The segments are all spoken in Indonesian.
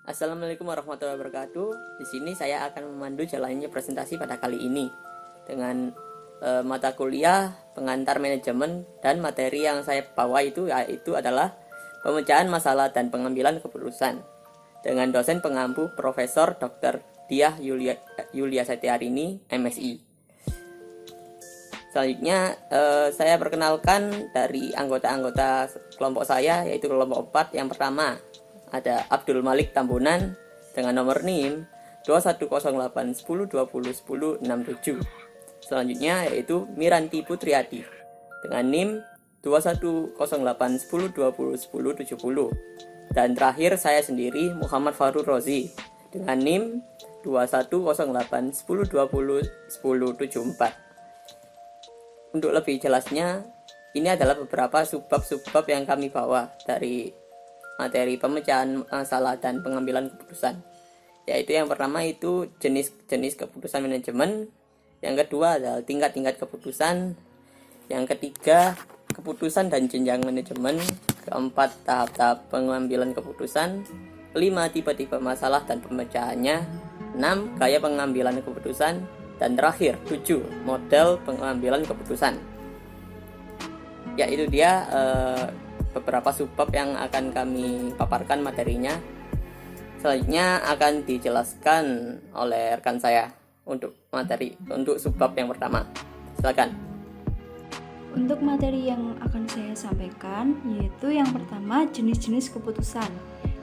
Assalamualaikum warahmatullahi wabarakatuh. Di sini saya akan memandu jalannya presentasi pada kali ini dengan mata kuliah pengantar manajemen, dan materi yang saya bawa itu yaitu adalah pemecahan masalah dan pengambilan keputusan dengan dosen pengampu Profesor Dr. Diah Yulia Setiarini, MSI. Selanjutnya saya perkenalkan dari anggota-anggota kelompok saya, yaitu kelompok 4. Yang pertama ada Abdul Malik Tambunan dengan nomor NIM 210810201067. Selanjutnya yaitu Miranti Putriadi dengan NIM 210810201070. Dan terakhir saya sendiri, Muhammad Farul Rozi dengan NIM 210810201074. Untuk lebih jelasnya, ini adalah beberapa subbab yang kami bawa dari materi pemecahan masalah dan pengambilan keputusan. Yaitu yang pertama itu jenis-jenis keputusan manajemen, yang kedua adalah tingkat-tingkat keputusan, yang ketiga keputusan dan jenjang manajemen, keempat tahap-tahap pengambilan keputusan, kelima tipe-tipe masalah dan pemecahannya, 6 gaya pengambilan keputusan, dan terakhir 7 model pengambilan keputusan. Ya, itu dia beberapa subbab yang akan kami paparkan materinya. Selanjutnya akan dijelaskan oleh rekan saya untuk subbab yang pertama. Silakan. Untuk materi yang akan saya sampaikan yaitu yang pertama jenis-jenis keputusan.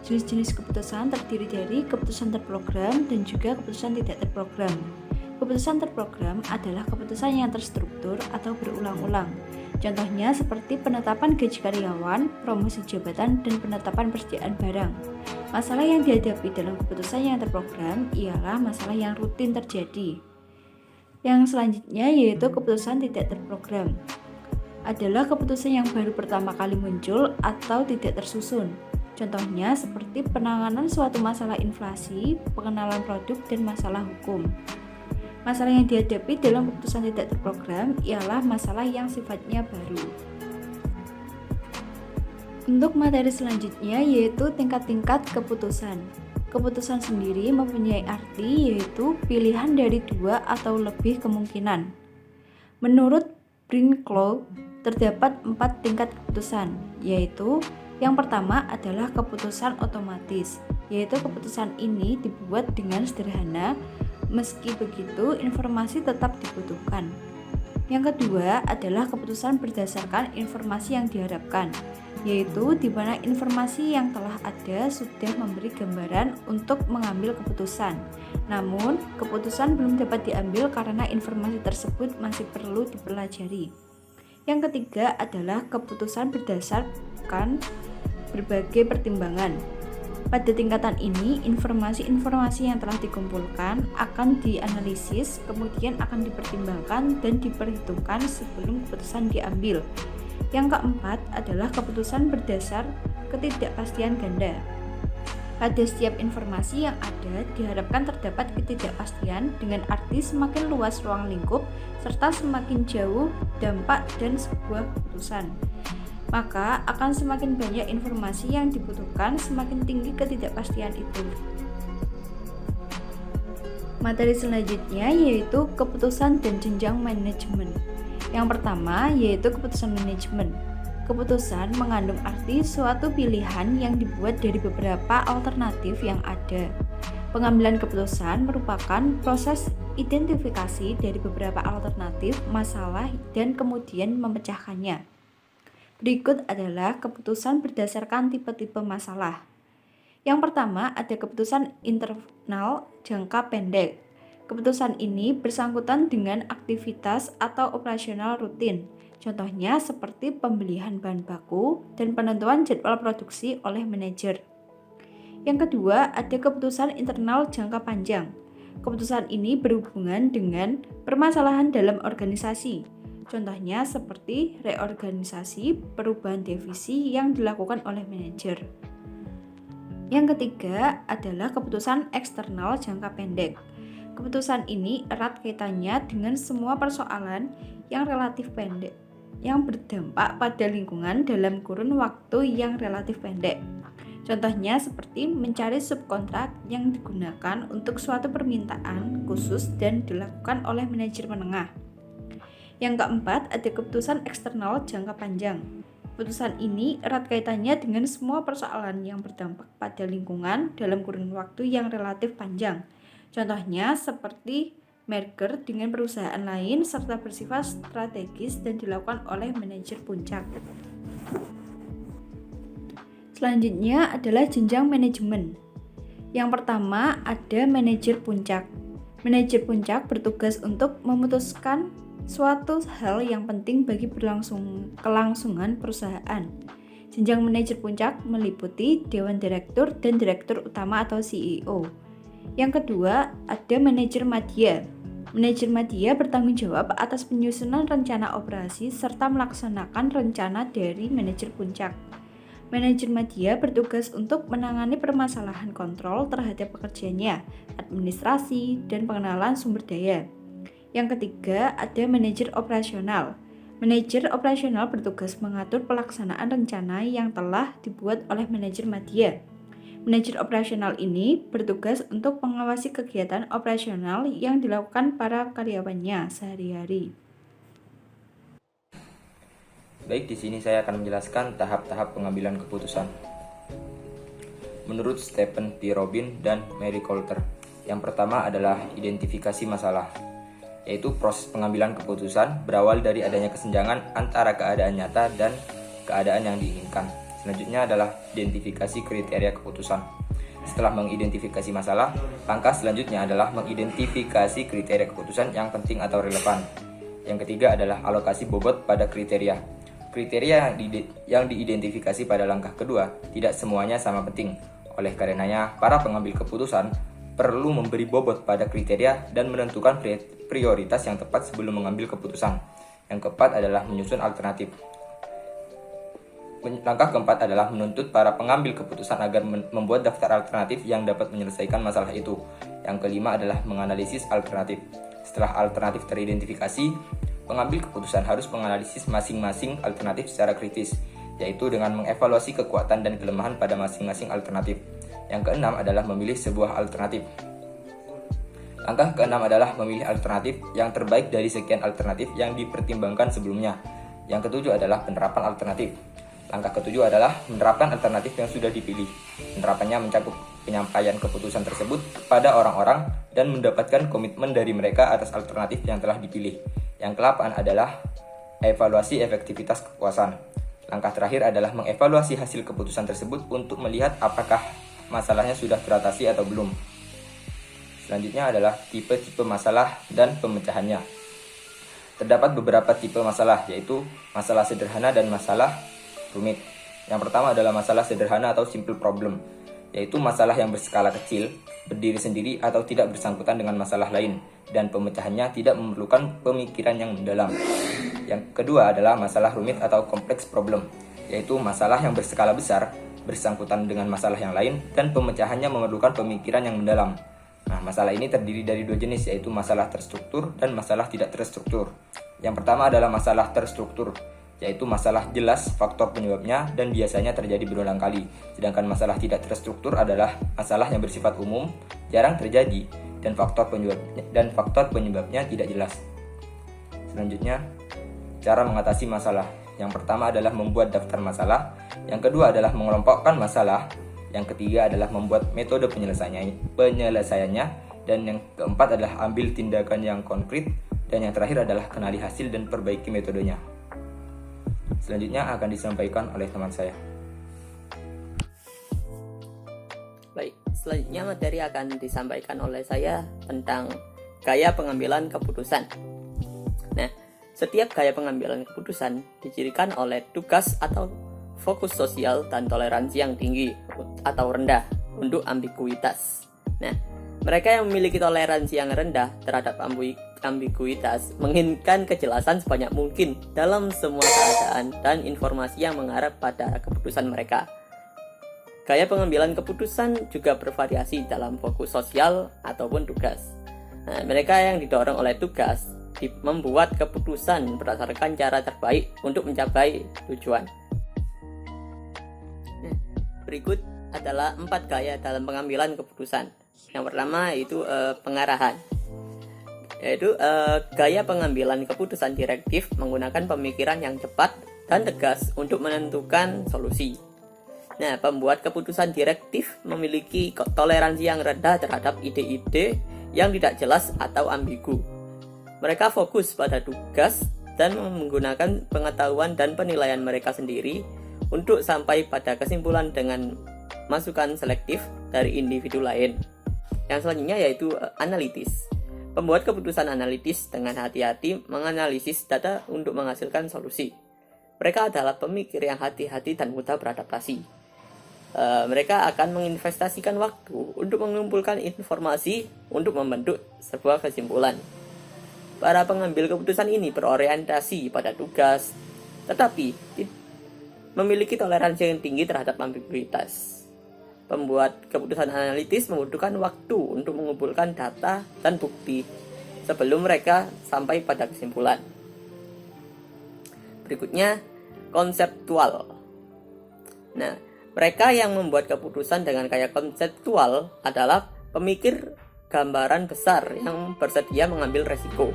Jenis-jenis keputusan terdiri dari keputusan terprogram dan juga keputusan tidak terprogram. Keputusan terprogram adalah keputusan yang terstruktur atau berulang-ulang. Contohnya seperti penetapan gaji karyawan, promosi jabatan, dan penetapan persediaan barang. Masalah yang dihadapi dalam keputusan yang terprogram ialah masalah yang rutin terjadi. Yang selanjutnya yaitu keputusan tidak terprogram. Adalah keputusan yang baru pertama kali muncul atau tidak tersusun. Contohnya seperti penanganan suatu masalah inflasi, pengenalan produk, dan masalah hukum. Masalah yang dihadapi dalam keputusan tidak terprogram ialah masalah yang sifatnya baru. Untuk materi selanjutnya yaitu tingkat-tingkat keputusan. Keputusan sendiri mempunyai arti yaitu pilihan dari 2 atau lebih kemungkinan. Menurut Brinklow, terdapat 4 tingkat keputusan, yaitu yang pertama adalah keputusan otomatis, yaitu keputusan ini dibuat dengan sederhana. Meski begitu, informasi tetap dibutuhkan. Yang kedua adalah keputusan berdasarkan informasi yang diharapkan, yaitu di mana informasi yang telah ada sudah memberi gambaran untuk mengambil keputusan. Namun, keputusan belum dapat diambil karena informasi tersebut masih perlu dipelajari. Yang ketiga adalah keputusan berdasarkan berbagai pertimbangan. Pada tingkatan ini, informasi-informasi yang telah dikumpulkan akan dianalisis, kemudian akan dipertimbangkan dan diperhitungkan sebelum keputusan diambil. Yang keempat adalah keputusan berdasar ketidakpastian ganda. Pada setiap informasi yang ada, diharapkan terdapat ketidakpastian dengan arti semakin luas ruang lingkup serta semakin jauh dampak dan sebuah keputusan. Maka akan semakin banyak informasi yang dibutuhkan, semakin tinggi ketidakpastian itu. Materi selanjutnya yaitu keputusan dan jenjang manajemen. Yang pertama yaitu keputusan manajemen. Keputusan mengandung arti suatu pilihan yang dibuat dari beberapa alternatif yang ada. Pengambilan keputusan merupakan proses identifikasi dari beberapa alternatif masalah dan kemudian memecahkannya. Berikut adalah keputusan berdasarkan tipe-tipe masalah. Yang pertama ada keputusan internal jangka pendek. Keputusan ini bersangkutan dengan aktivitas atau operasional rutin. Contohnya seperti pembelian bahan baku dan penentuan jadwal produksi oleh manajer. Yang kedua ada keputusan internal jangka panjang. Keputusan ini berhubungan dengan permasalahan dalam organisasi. Contohnya seperti reorganisasi, perubahan divisi yang dilakukan oleh manajer. Yang ketiga adalah keputusan eksternal jangka pendek. Keputusan ini erat kaitannya dengan semua persoalan yang relatif pendek, yang berdampak pada lingkungan dalam kurun waktu yang relatif pendek. Contohnya seperti mencari subkontrak yang digunakan untuk suatu permintaan khusus dan dilakukan oleh manajer menengah. Yang keempat, ada keputusan eksternal jangka panjang. Keputusan ini erat kaitannya dengan semua persoalan yang berdampak pada lingkungan dalam kurun waktu yang relatif panjang. Contohnya seperti merger dengan perusahaan lain serta bersifat strategis dan dilakukan oleh manajer puncak. Selanjutnya adalah jenjang manajemen. Yang pertama ada manajer puncak. Manajer puncak bertugas untuk memutuskan suatu hal yang penting bagi kelangsungan perusahaan. Jenjang manajer puncak meliputi dewan direktur dan direktur utama atau CEO. Yang kedua, ada manajer madya. Manajer madya bertanggung jawab atas penyusunan rencana operasi serta melaksanakan rencana dari manajer puncak. Manajer madya bertugas untuk menangani permasalahan kontrol terhadap pekerjaannya, administrasi, dan pengenalan sumber daya. Yang ketiga, ada manajer operasional. Manajer operasional bertugas mengatur pelaksanaan rencana yang telah dibuat oleh manajer madya. Manajer operasional ini bertugas untuk mengawasi kegiatan operasional yang dilakukan para karyawannya sehari-hari. Baik, di sini saya akan menjelaskan tahap-tahap pengambilan keputusan. Menurut Stephen P. Robin dan Mary Coulter, yang pertama adalah identifikasi masalah, yaitu proses pengambilan keputusan berawal dari adanya kesenjangan antara keadaan nyata dan keadaan yang diinginkan. Selanjutnya adalah identifikasi kriteria keputusan. Setelah mengidentifikasi masalah, langkah selanjutnya adalah mengidentifikasi kriteria keputusan yang penting atau relevan. Yang ketiga adalah alokasi bobot pada kriteria. Kriteria yang diidentifikasi pada langkah kedua tidak semuanya sama penting. Oleh karenanya, para pengambil keputusan perlu memberi bobot pada kriteria dan menentukan prioritas yang tepat sebelum mengambil keputusan. Yang keempat adalah menyusun alternatif. Langkah keempat adalah menuntut para pengambil keputusan agar membuat daftar alternatif yang dapat menyelesaikan masalah itu. Yang kelima adalah menganalisis alternatif. Setelah alternatif teridentifikasi, pengambil keputusan harus menganalisis masing-masing alternatif secara kritis, yaitu dengan mengevaluasi kekuatan dan kelemahan pada masing-masing alternatif. Yang keenam adalah memilih sebuah alternatif. Langkah keenam adalah memilih alternatif yang terbaik dari sekian alternatif yang dipertimbangkan sebelumnya. Yang ketujuh adalah penerapan alternatif. Langkah ketujuh adalah menerapkan alternatif yang sudah dipilih. Penerapannya mencakup penyampaian keputusan tersebut kepada orang-orang dan mendapatkan komitmen dari mereka atas alternatif yang telah dipilih. Yang ke-8 adalah evaluasi efektivitas kepuasan. Langkah terakhir adalah mengevaluasi hasil keputusan tersebut untuk melihat apakah masalahnya sudah teratasi atau belum. Selanjutnya adalah tipe-tipe masalah dan pemecahannya. Terdapat beberapa tipe masalah, yaitu masalah sederhana dan masalah rumit. Yang pertama adalah masalah sederhana atau simple problem, yaitu masalah yang berskala kecil, berdiri sendiri atau tidak bersangkutan dengan masalah lain, dan pemecahannya tidak memerlukan pemikiran yang mendalam. Yang kedua adalah masalah rumit atau kompleks problem, yaitu masalah yang berskala besar, bersangkutan dengan masalah yang lain, dan pemecahannya memerlukan pemikiran yang mendalam. Nah, masalah ini terdiri dari dua jenis, yaitu masalah terstruktur dan masalah tidak terstruktur. Yang pertama adalah masalah terstruktur, yaitu masalah jelas faktor penyebabnya dan biasanya terjadi berulang kali. Sedangkan masalah tidak terstruktur adalah masalah yang bersifat umum, jarang terjadi, dan faktor penyebabnya tidak jelas. Selanjutnya, cara mengatasi masalah. Yang pertama adalah membuat daftar masalah, yang kedua adalah mengelompokkan masalah, yang ketiga adalah membuat metode penyelesaiannya, dan yang keempat adalah ambil tindakan yang konkret, dan yang terakhir adalah kenali hasil dan perbaiki metodenya. Selanjutnya akan disampaikan oleh teman saya. Baik, selanjutnya materi akan disampaikan oleh saya tentang gaya pengambilan keputusan. Nah, setiap gaya pengambilan keputusan dicirikan oleh tugas atau fokus sosial dan toleransi yang tinggi atau rendah untuk ambiguitas. Nah, mereka yang memiliki toleransi yang rendah terhadap ambiguitas menginginkan kejelasan sebanyak mungkin dalam semua keadaan dan informasi yang mengarah pada keputusan mereka. Gaya pengambilan keputusan juga bervariasi dalam fokus sosial ataupun tugas. Nah, mereka yang didorong oleh tugas membuat keputusan berdasarkan cara terbaik untuk mencapai tujuan. Nah, berikut adalah 4 gaya dalam pengambilan keputusan. Yang pertama yaitu pengarahan, yaitu gaya pengambilan keputusan direktif menggunakan pemikiran yang cepat dan tegas untuk menentukan solusi. Nah, pembuat keputusan direktif memiliki toleransi yang rendah terhadap ide-ide yang tidak jelas atau ambigu. Mereka fokus pada tugas dan menggunakan pengetahuan dan penilaian mereka sendiri untuk sampai pada kesimpulan dengan masukan selektif dari individu lain. Yang selanjutnya yaitu analitis. Pembuat keputusan analitis dengan hati-hati menganalisis data untuk menghasilkan solusi. Mereka adalah pemikir yang hati-hati dan mudah beradaptasi. Mereka akan menginvestasikan waktu untuk mengumpulkan informasi untuk membentuk sebuah kesimpulan. Para pengambil keputusan ini berorientasi pada tugas, tetapi memiliki toleransi yang tinggi terhadap ambiguitas. Pembuat keputusan analitis membutuhkan waktu untuk mengumpulkan data dan bukti sebelum mereka sampai pada kesimpulan. Berikutnya, konseptual. Nah, mereka yang membuat keputusan dengan gaya konseptual adalah pemikir gambaran besar yang bersedia mengambil resiko.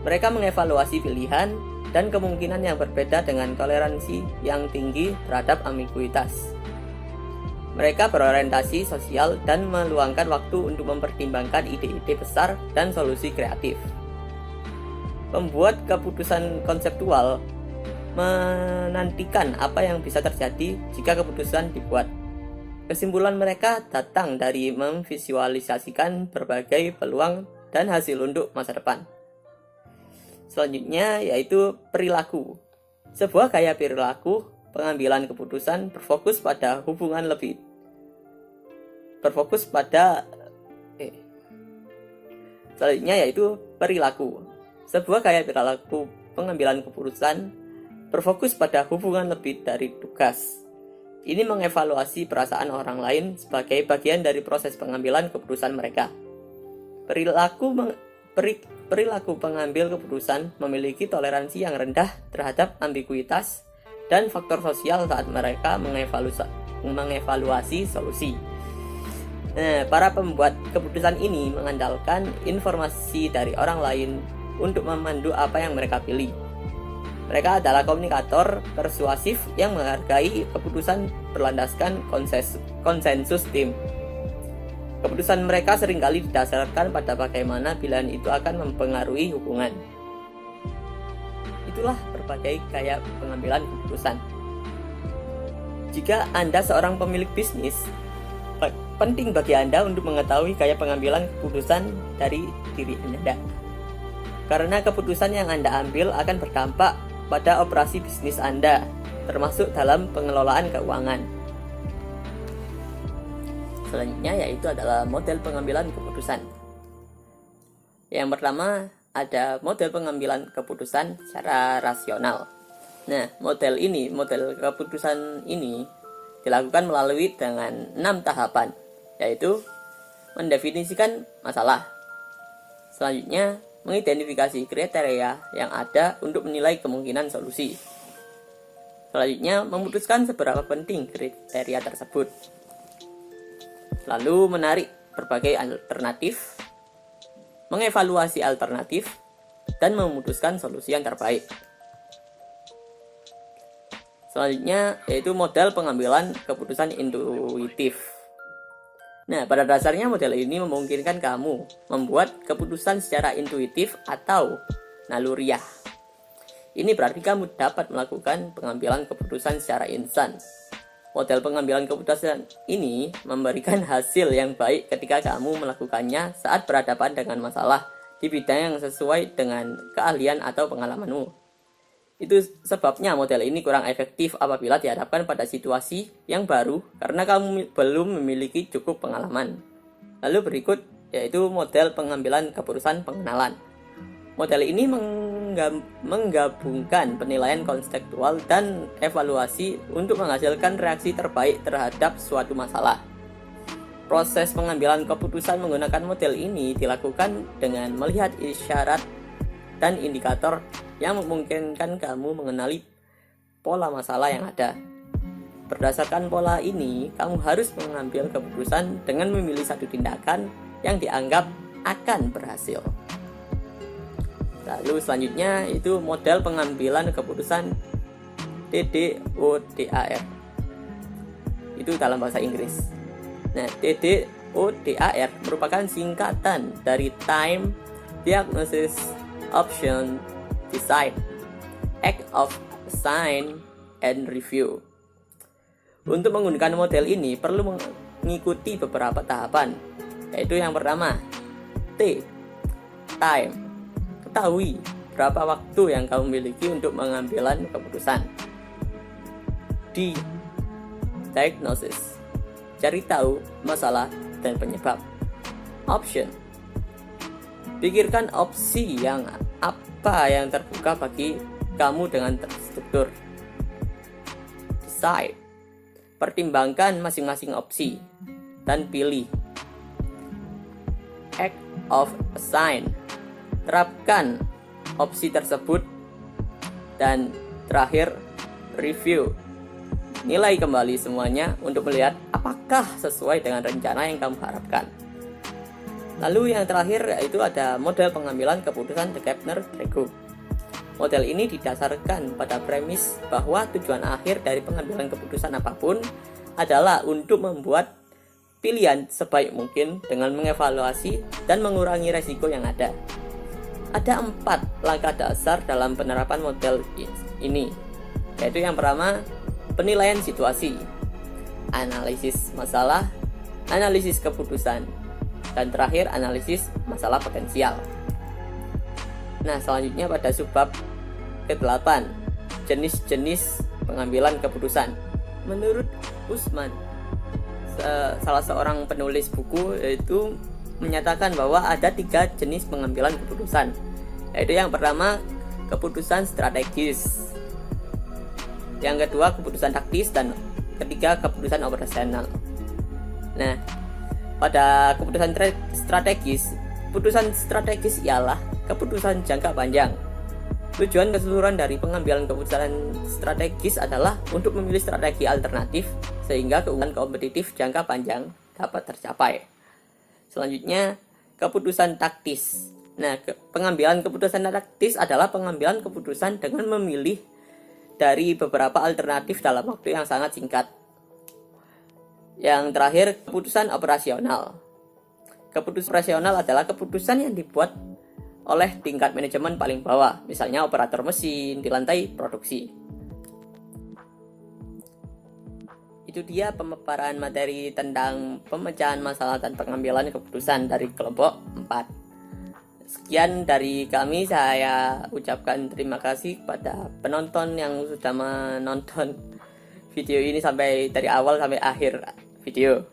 Mereka mengevaluasi pilihan dan kemungkinan yang berbeda dengan toleransi yang tinggi terhadap ambiguitas. Mereka berorientasi sosial dan meluangkan waktu untuk mempertimbangkan ide-ide besar dan solusi kreatif. Pembuat keputusan konseptual menantikan apa yang bisa terjadi jika keputusan dibuat. Kesimpulan mereka datang dari memvisualisasikan berbagai peluang dan hasil untuk masa depan. Selanjutnya yaitu perilaku. Sebuah gaya perilaku pengambilan keputusan berfokus pada hubungan lebih selanjutnya yaitu perilaku. Sebuah gaya perilaku pengambilan keputusan berfokus pada hubungan lebih dari tugas. Ini mengevaluasi perasaan orang lain sebagai bagian dari proses pengambilan keputusan mereka. Perilaku pengambil keputusan memiliki toleransi yang rendah terhadap ambiguitas dan faktor sosial saat mereka mengevaluasi solusi. Nah, para pembuat keputusan ini mengandalkan informasi dari orang lain untuk memandu apa yang mereka pilih. Mereka adalah komunikator persuasif yang menghargai keputusan berlandaskan konsensus tim. Keputusan mereka seringkali didasarkan pada bagaimana pilihan itu akan mempengaruhi hubungan. Itulah berbagai gaya pengambilan keputusan. Jika Anda seorang pemilik bisnis, penting bagi Anda untuk mengetahui gaya pengambilan keputusan dari diri Anda. Karena keputusan yang Anda ambil akan berdampak pada operasi bisnis Anda, termasuk dalam pengelolaan keuangan. Selanjutnya yaitu adalah model pengambilan keputusan. Yang pertama ada model pengambilan keputusan secara rasional. Nah, model keputusan ini dilakukan melalui dengan 6 tahapan, yaitu mendefinisikan masalah. Selanjutnya, mengidentifikasi kriteria yang ada untuk menilai kemungkinan solusi. Selanjutnya, memutuskan seberapa penting kriteria tersebut. Lalu, menarik berbagai alternatif, mengevaluasi alternatif, dan memutuskan solusi yang terbaik. Selanjutnya, yaitu model pengambilan keputusan intuitif. Nah, pada dasarnya model ini memungkinkan kamu membuat keputusan secara intuitif atau naluriah. Ini berarti kamu dapat melakukan pengambilan keputusan secara instan. Model pengambilan keputusan ini memberikan hasil yang baik ketika kamu melakukannya saat berhadapan dengan masalah di bidang yang sesuai dengan keahlian atau pengalamanmu. Itu sebabnya model ini kurang efektif apabila dihadapkan pada situasi yang baru karena kamu belum memiliki cukup pengalaman. Lalu berikut yaitu model pengambilan keputusan pengenalan. Model ini menggabungkan penilaian konseptual dan evaluasi untuk menghasilkan reaksi terbaik terhadap suatu masalah. Proses pengambilan keputusan menggunakan model ini dilakukan dengan melihat isyarat dan indikator yang memungkinkan kamu mengenali pola masalah yang ada. Berdasarkan pola ini, kamu harus mengambil keputusan dengan memilih satu tindakan yang dianggap akan berhasil. Lalu selanjutnya itu model pengambilan keputusan TDODAR. Itu dalam bahasa Inggris. Nah, TDODAR merupakan singkatan dari Time, Diagnosis, Option, Decide, Act of Assign, and Review. Untuk menggunakan model ini perlu mengikuti beberapa tahapan, yaitu yang pertama, T, Time. Ketahui berapa waktu yang kamu miliki untuk mengambilan keputusan. D, Diagnosis. Cari tahu masalah dan penyebab. Option. Pikirkan opsi yang apa yang terbuka bagi kamu dengan terstruktur. Decide. Pertimbangkan masing-masing opsi dan pilih. Act of Assign. Terapkan opsi tersebut. Dan terakhir, Review. Nilai kembali semuanya untuk melihat apakah sesuai dengan rencana yang kamu harapkan. Lalu yang terakhir yaitu ada model pengambilan keputusan de Kepner-Drego. Model ini didasarkan pada premis bahwa tujuan akhir dari pengambilan keputusan apapun adalah untuk membuat pilihan sebaik mungkin dengan mengevaluasi dan mengurangi resiko yang ada. Ada 4 langkah dasar dalam penerapan model ini, yaitu yang pertama, penilaian situasi, analisis masalah, analisis keputusan, dan terakhir analisis masalah potensial. Nah, selanjutnya pada subbab ke-8, jenis-jenis pengambilan keputusan. Menurut Usman, salah seorang penulis buku, yaitu menyatakan bahwa ada 3 jenis pengambilan keputusan, yaitu yang pertama, keputusan strategis, yang kedua, keputusan taktis, dan ketiga, keputusan operasional. Nah, pada keputusan strategis ialah keputusan jangka panjang. Tujuan keseluruhan dari pengambilan keputusan strategis adalah untuk memilih strategi alternatif sehingga keunggulan kompetitif jangka panjang dapat tercapai. Selanjutnya, keputusan taktis. Nah, pengambilan keputusan taktis adalah pengambilan keputusan dengan memilih dari beberapa alternatif dalam waktu yang sangat singkat. Yang terakhir, keputusan operasional. Keputusan operasional adalah keputusan yang dibuat oleh tingkat manajemen paling bawah, misalnya operator mesin di lantai produksi. Itu dia pemaparan materi tentang pemecahan masalah dan pengambilan keputusan dari kelompok 4. Sekian dari kami, saya ucapkan terima kasih kepada penonton yang sudah menonton video ini sampai dari awal sampai akhir video.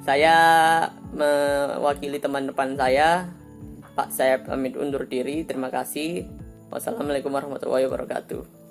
Saya mewakili teman-teman saya, Pak, saya pamit undur diri. Terima kasih. Wassalamualaikum warahmatullahi wabarakatuh.